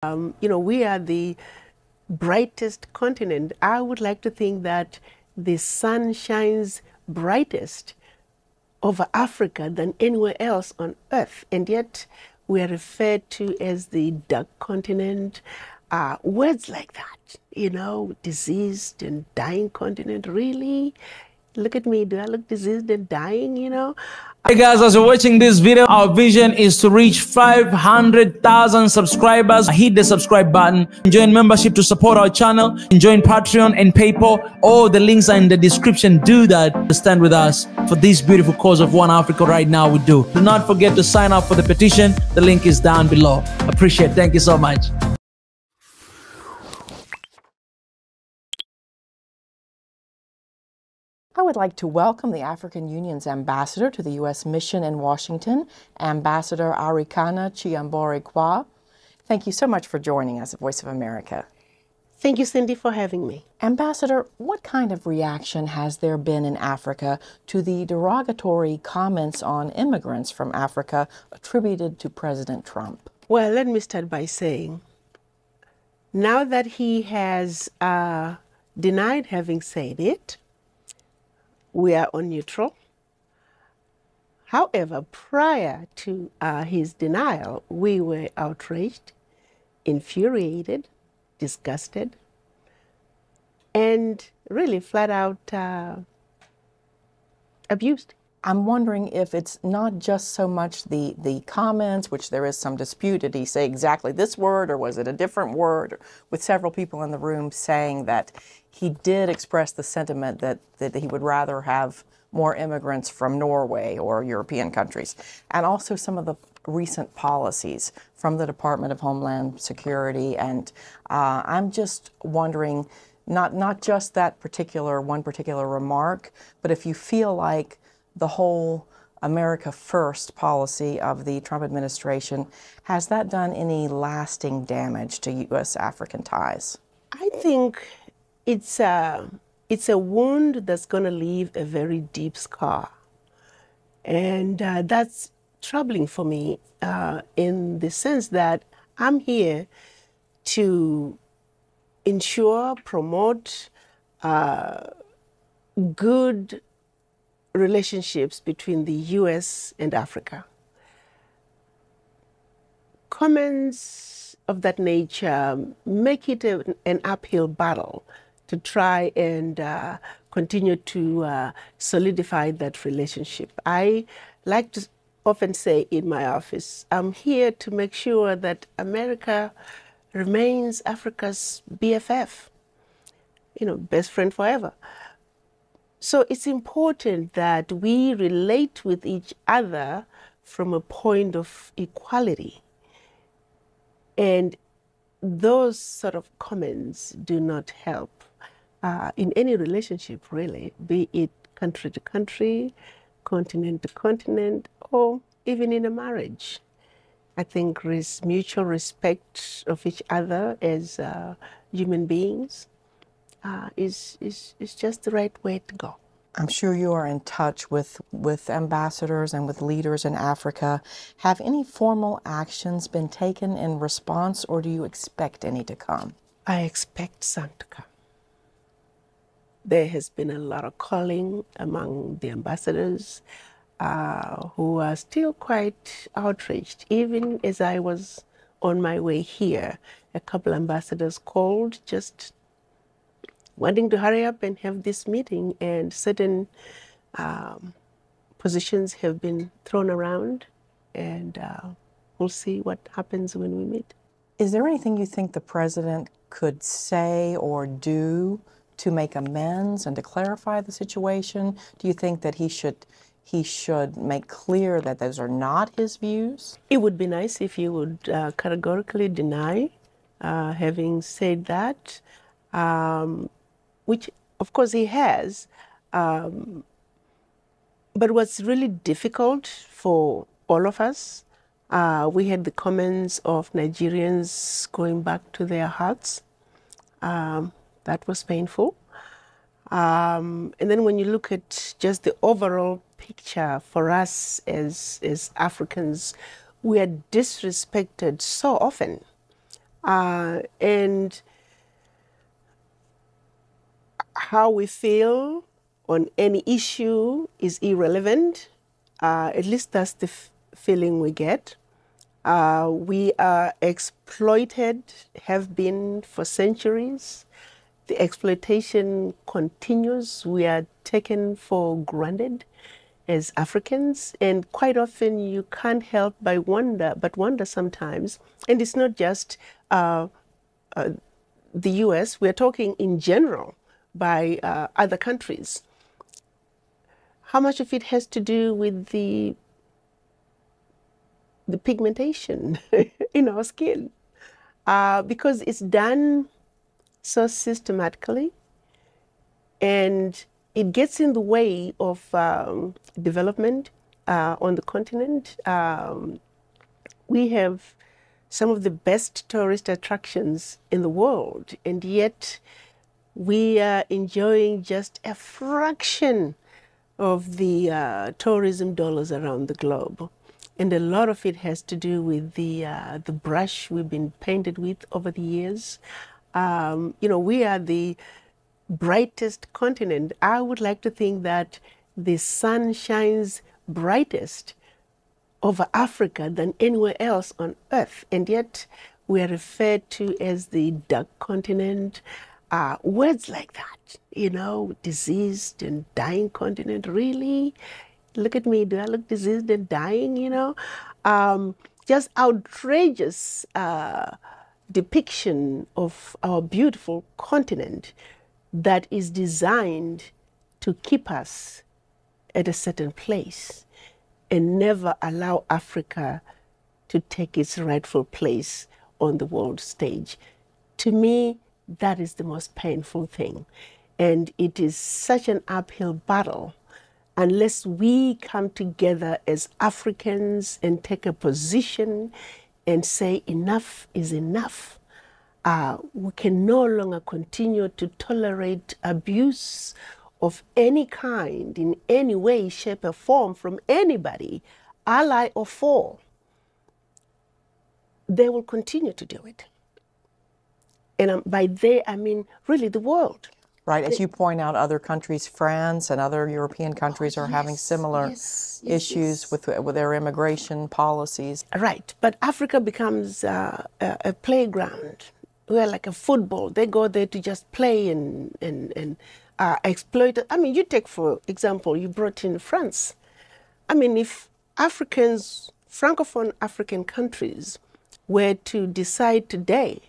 We are the brightest continent. I would like to think that the sun shines brightest over Africa than anywhere else on Earth, and yet we are referred to as the dark continent. Words like that, diseased and dying continent, really? Look at me, do I look diseased and dying, Hey guys, as you're watching this video, our vision is to reach 500,000 subscribers. Hit the subscribe button, join membership to support our channel, and join Patreon and PayPal. All the links are in the description. Do that to stand with us for this beautiful cause of One Africa right now. We do not forget to sign up for the petition. The link is down below. Appreciate it. Thank you so much. I would like to welcome the African Union's ambassador to the U.S. mission in Washington, Ambassador Arikana Chihombori'S. Thank you so much for joining us at Voice of America. Thank you, Cindy, for having me. Ambassador, what kind of reaction has there been in Africa to the derogatory comments on immigrants from Africa attributed to President Trump? Well, let me start by saying, now that he has denied having said it, we are on neutral. However, prior to his denial, we were outraged, infuriated, disgusted, and really flat out abused. I'm wondering if it's not just so much the comments, which there is some dispute. Did he say exactly this word, or was it a different word? With several people in the room saying that he did express the sentiment that he would rather have more immigrants from Norway or European countries. And also some of the recent policies from the Department of Homeland Security. And I'm just wondering, not just that one particular remark, but if you feel like the whole America First policy of the Trump administration, has that done any lasting damage to U.S.-African ties? I think it's a wound that's going to leave a very deep scar. And that's troubling for me in the sense that I'm here to ensure, promote good relationships between the U.S. and Africa. Comments of that nature make it an uphill battle to try and continue to solidify that relationship. I like to often say in my office, I'm here to make sure that America remains Africa's BFF, best friend forever. So it's important that we relate with each other from a point of equality. And those sort of comments do not help in any relationship, really, be it country to country, continent to continent, or even in a marriage. I think mutual respect of each other as human beings is just the right way to go. I'm sure you are in touch with ambassadors and with leaders in Africa. Have any formal actions been taken in response, or do you expect any to come? I expect some to come. There has been a lot of calling among the ambassadors who are still quite outraged. Even as I was on my way here, a couple ambassadors called just wanting to hurry up and have this meeting, and certain positions have been thrown around, and we'll see what happens when we meet. Is there anything you think the president could say or do to make amends and to clarify the situation? Do you think that he should make clear that those are not his views? It would be nice if you would categorically deny having said that. Which, of course, he has. But what's really difficult for all of us, we had the comments of Nigerians going back to their hearts. That was painful. And then when you look at just the overall picture for us as Africans, we are disrespected so often. And how we feel on any issue is irrelevant. At least that's the feeling we get. We are exploited, have been for centuries. The exploitation continues. We are taken for granted as Africans, and quite often you can't help but wonder sometimes. And it's not just the U.S. We're talking in general by other countries. How much of it has to do with the pigmentation in our skin? Because it's done so systematically, and it gets in the way of development on the continent. We have some of the best tourist attractions in the world, and yet we are enjoying just a fraction of the tourism dollars around the globe. And a lot of it has to do with the brush we've been painted with over the years. You know, we are the brightest continent. I would like to think that the sun shines brightest over Africa than anywhere else on earth. And yet we are referred to as the dark continent. Words like that, you know, diseased and dying continent. Really? Look at me, do I look diseased and dying, you know? Just outrageous depiction of our beautiful continent that is designed to keep us at a certain place and never allow Africa to take its rightful place on the world stage. To me, that is the most painful thing. And it is such an uphill battle unless we come together as Africans and take a position and say enough is enough. We can no longer continue to tolerate abuse of any kind, in any way, shape, or form from anybody, ally or foe. They will continue to do it. And by they, I mean really the world. Right, as you point out, other countries, France and other European countries are having similar issues with their immigration policies. Right, but Africa becomes a playground. We're like a football. They go there to just play and exploit it. I mean, you take, for example, you brought in France. I mean, if Africans, Francophone African countries, were to decide today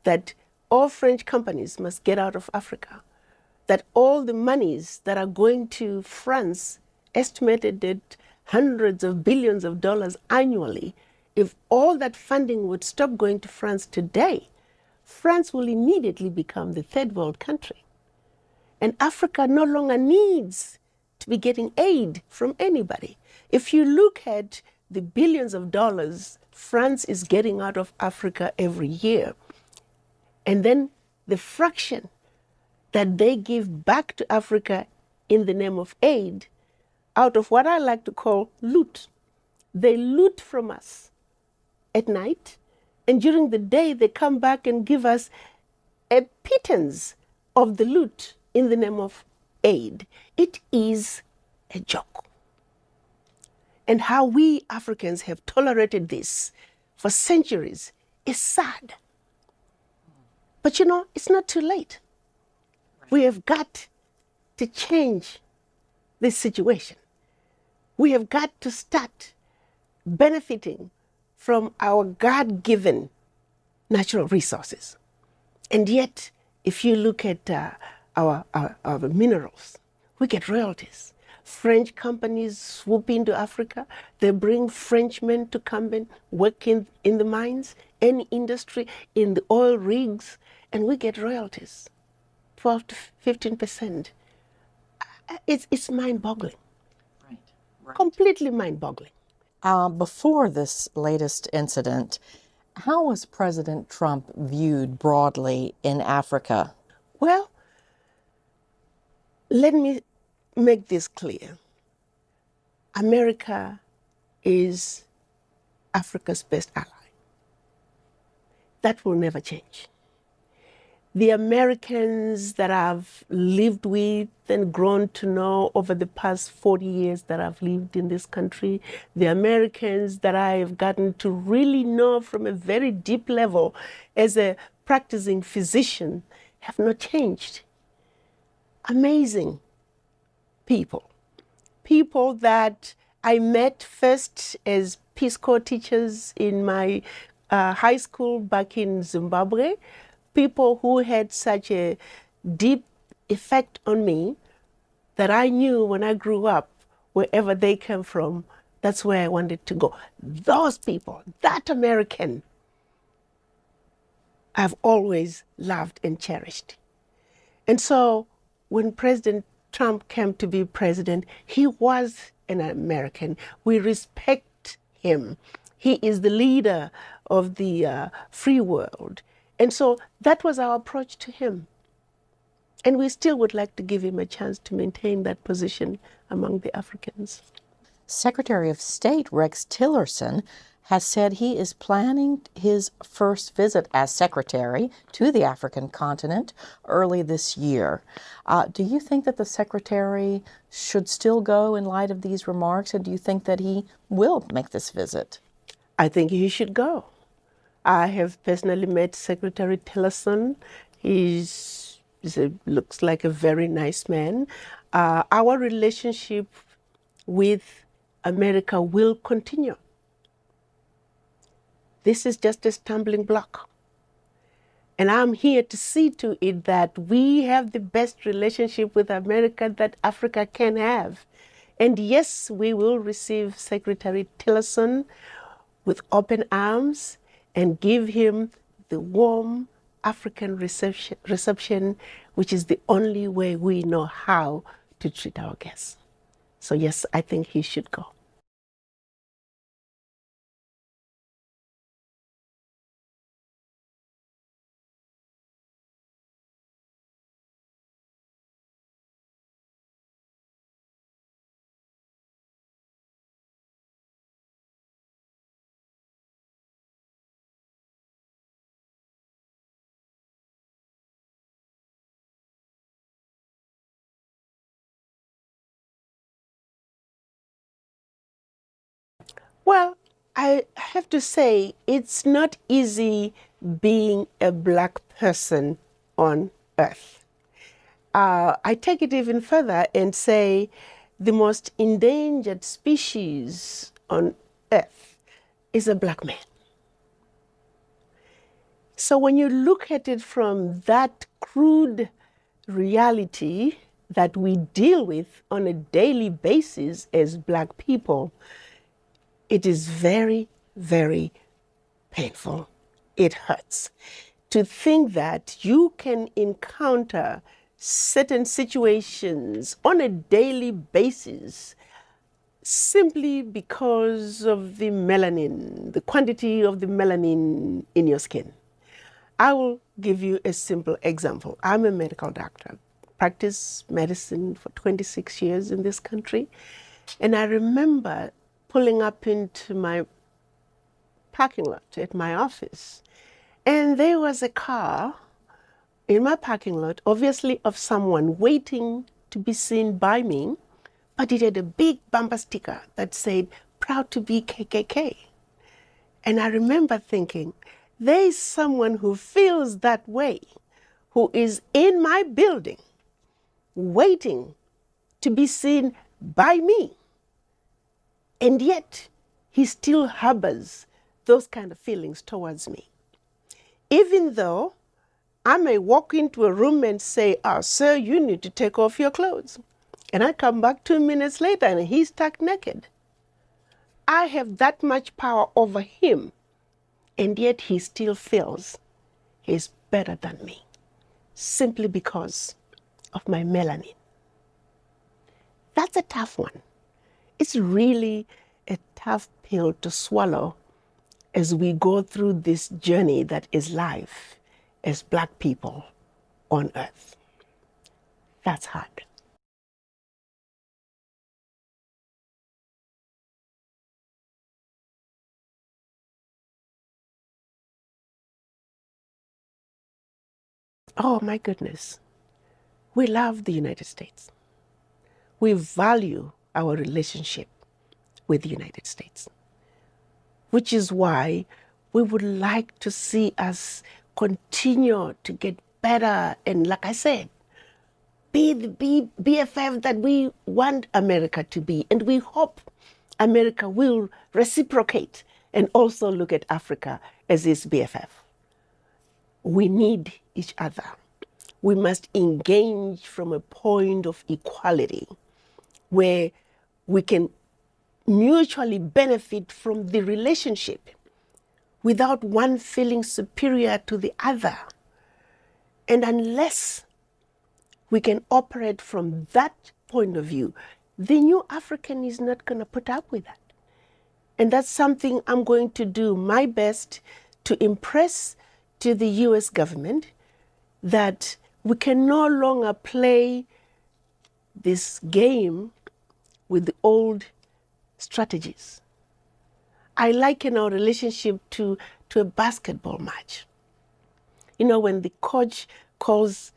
that all French companies must get out of Africa, that all the monies that are going to France, estimated at hundreds of billions of dollars annually, if all that funding would stop going to France today, France will immediately become the third world country. And Africa no longer needs to be getting aid from anybody. If you look at the billions of dollars France is getting out of Africa every year, and then the fraction that they give back to Africa in the name of aid, out of what I like to call loot. They loot from us at night, and during the day they come back and give us a pittance of the loot in the name of aid. It is a joke. And how we Africans have tolerated this for centuries is sad. But you know, it's not too late. We have got to change this situation. We have got to start benefiting from our God-given natural resources. And yet, if you look at our minerals, we get royalties. French companies swoop into Africa. They bring Frenchmen to come and work in the mines, any industry, in the oil rigs, and we get royalties. 12 to 15%. It's mind-boggling. Right. Completely mind-boggling. Before this latest incident, how was President Trump viewed broadly in Africa? Well, let me make this clear. America is Africa's best ally. That will never change. The Americans that I've lived with and grown to know over the past 40 years that I've lived in this country, the Americans that I've gotten to really know from a very deep level as a practicing physician have not changed. Amazing people. People that I met first as Peace Corps teachers in my high school back in Zimbabwe. People who had such a deep effect on me that I knew when I grew up, wherever they came from, that's where I wanted to go. Those people, that American, I've always loved and cherished. And so when President Trump came to be president, he was an American. We respect him. He is the leader of the free world. And so that was our approach to him. And we still would like to give him a chance to maintain that position among the Africans. Secretary of State Rex Tillerson has said he is planning his first visit as secretary to the African continent early this year. Do you think that the secretary should still go in light of these remarks, and do you think that he will make this visit? I think he should go. I have personally met Secretary Tillerson. He looks like a very nice man. Our relationship with America will continue. This is just a stumbling block. And I'm here to see to it that we have the best relationship with America that Africa can have. And yes, we will receive Secretary Tillerson with open arms and give him the warm African reception, which is the only way we know how to treat our guests. So yes, I think he should go. Well, I have to say, it's not easy being a Black person on Earth. I take it even further and say the most endangered species on Earth is a Black man. So when you look at it from that crude reality that we deal with on a daily basis as Black people, it is very, very painful. It hurts to think that you can encounter certain situations on a daily basis simply because of the melanin, the quantity of the melanin in your skin. I will give you a simple example. I'm a medical doctor, practiced medicine for 26 years in this country, and I remember pulling up into my parking lot at my office, and there was a car in my parking lot, obviously of someone waiting to be seen by me, but it had a big bumper sticker that said, "Proud to be KKK." And I remember thinking, there is someone who feels that way, who is in my building, waiting to be seen by me. And yet, he still harbors those kind of feelings towards me. Even though I may walk into a room and say, "Oh, sir, you need to take off your clothes." And I come back 2 minutes later and he's stuck naked. I have that much power over him, and yet he still feels he's better than me, simply because of my melanin. That's a tough one. It's really a tough pill to swallow as we go through this journey that is life as Black people on Earth. That's hard. Oh my goodness. We love the United States. We value our relationship with the United States, which is why we would like to see us continue to get better and, like I said, be the BFF that we want America to be. And we hope America will reciprocate and also look at Africa as its BFF. We need each other. We must engage from a point of equality where we can mutually benefit from the relationship without one feeling superior to the other. And unless we can operate from that point of view, the new African is not going to put up with that. And that's something I'm going to do my best to impress to the US government, that we can no longer play this game with the old strategies. I liken our relationship to a basketball match. You know, when the coach calls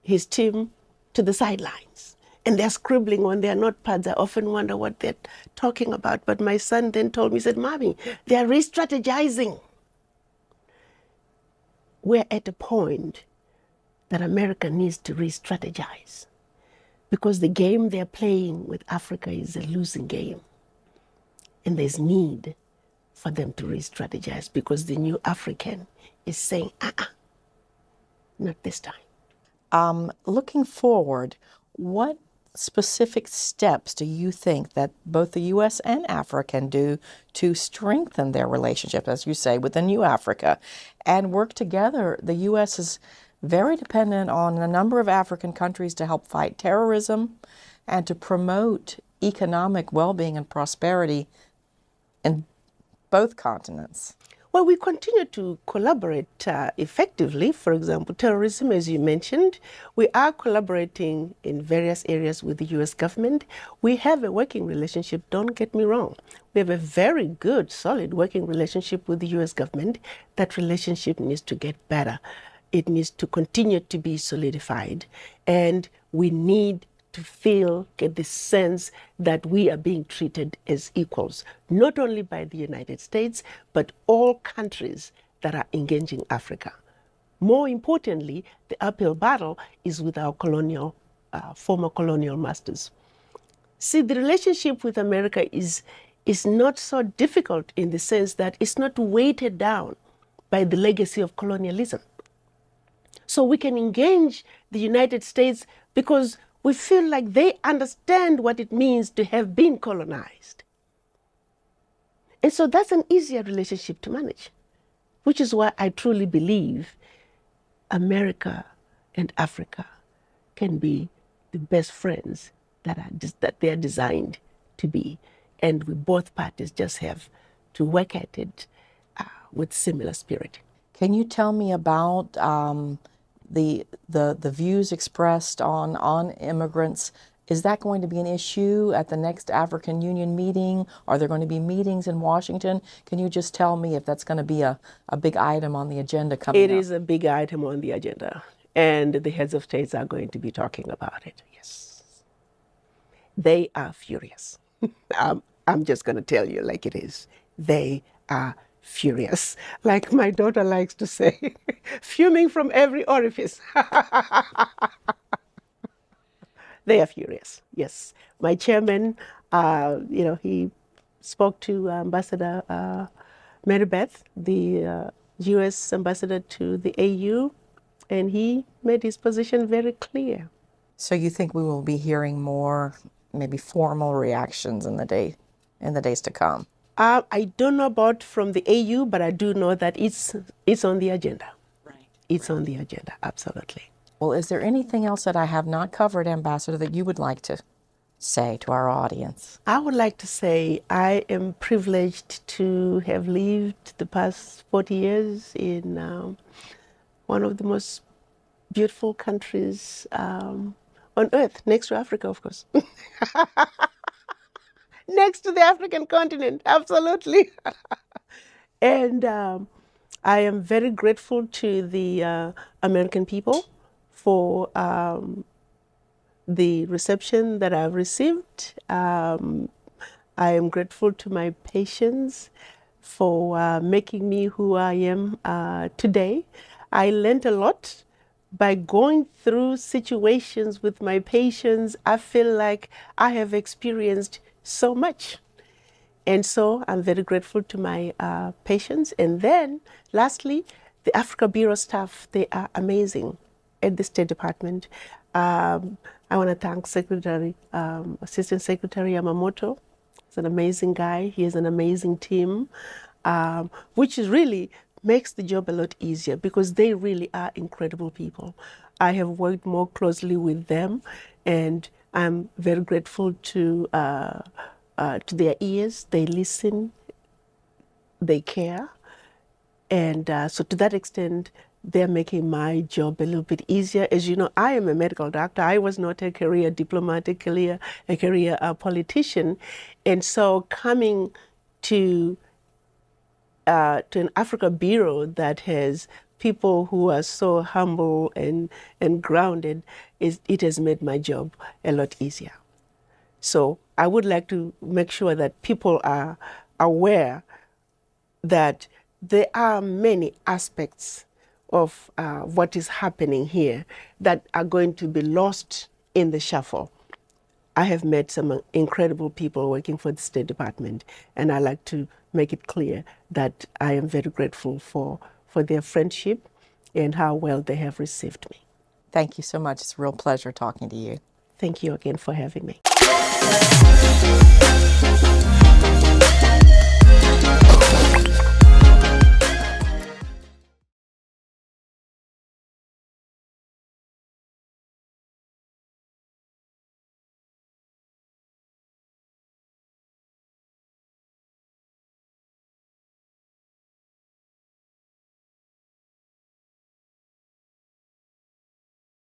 his team to the sidelines and they're scribbling on their notepads, I often wonder what they're talking about. But my son then told me, he said, "Mommy, they're re-strategizing." We're at a point that America needs to re-strategize, because the game they're playing with Africa is a losing game. And there's need for them to re-strategize, because the new African is saying, not this time. Looking forward, what specific steps do you think that both the U.S. and Africa can do to strengthen their relationship, as you say, with the new Africa, and work together? The U.S. is very dependent on a number of African countries to help fight terrorism and to promote economic well-being and prosperity in both continents. Well, we continue to collaborate effectively. For example, terrorism, as you mentioned, we are collaborating in various areas with the US government. We have a working relationship, don't get me wrong. We have a very good, solid working relationship with the US government. That relationship needs to get better. It needs to continue to be solidified. And we need to get the sense that we are being treated as equals, not only by the United States, but all countries that are engaging Africa. More importantly, the uphill battle is with our former colonial masters. See, the relationship with America is not so difficult in the sense that it's not weighted down by the legacy of colonialism. So we can engage the United States because we feel like they understand what it means to have been colonized. And so that's an easier relationship to manage, which is why I truly believe America and Africa can be the best friends that they are designed to be. And we both parties just have to work at it with similar spirit. Can you tell me about the views expressed on immigrants? Is that going to be an issue at the next African Union meeting? Are there going to be meetings in Washington? Can you just tell me if that's going to be a big item on the agenda coming up? It is a big item on the agenda, and the heads of states are going to be talking about it, yes. They are furious. I'm just going to tell you like it is. They are furious. Like my daughter likes to say, fuming from every orifice. They are furious, yes. My chairman, he spoke to Ambassador Marybeth, the U.S. ambassador to the AU, and he made his position very clear. So you think we will be hearing more, maybe formal reactions in the days to come? I don't know about from the AU, but I do know that it's on the agenda. Right. It's on the agenda, absolutely. Well, is there anything else that I have not covered, Ambassador, that you would like to say to our audience? I would like to say I am privileged to have lived the past 40 years in one of the most beautiful countries on earth, next to Africa, of course. Next to the African continent, absolutely. And I am very grateful to the American people for the reception that I've received. I am grateful to my patients for making me who I am today. I learned a lot by going through situations with my patients. I feel like I have experienced so much. And so I'm very grateful to my patients. And then lastly, the Africa Bureau staff, they are amazing at the State Department. I want to thank Assistant Secretary Yamamoto. He's an amazing guy. He has an amazing team, which is really makes the job a lot easier because they really are incredible people. I have worked more closely with them, and I'm very grateful to their ears. They listen, they care, and so to that extent, they're making my job a little bit easier. As you know, I am a medical doctor. I was not a career diplomat, a career politician. And so coming to an Africa Bureau that has people who are so humble and grounded, it has made my job a lot easier. So I would like to make sure that people are aware that there are many aspects of what is happening here that are going to be lost in the shuffle. I have met some incredible people working for the State Department, and I like to make it clear that I am very grateful for their friendship and how well they have received me. Thank you so much. It's a real pleasure talking to you. Thank you again for having me.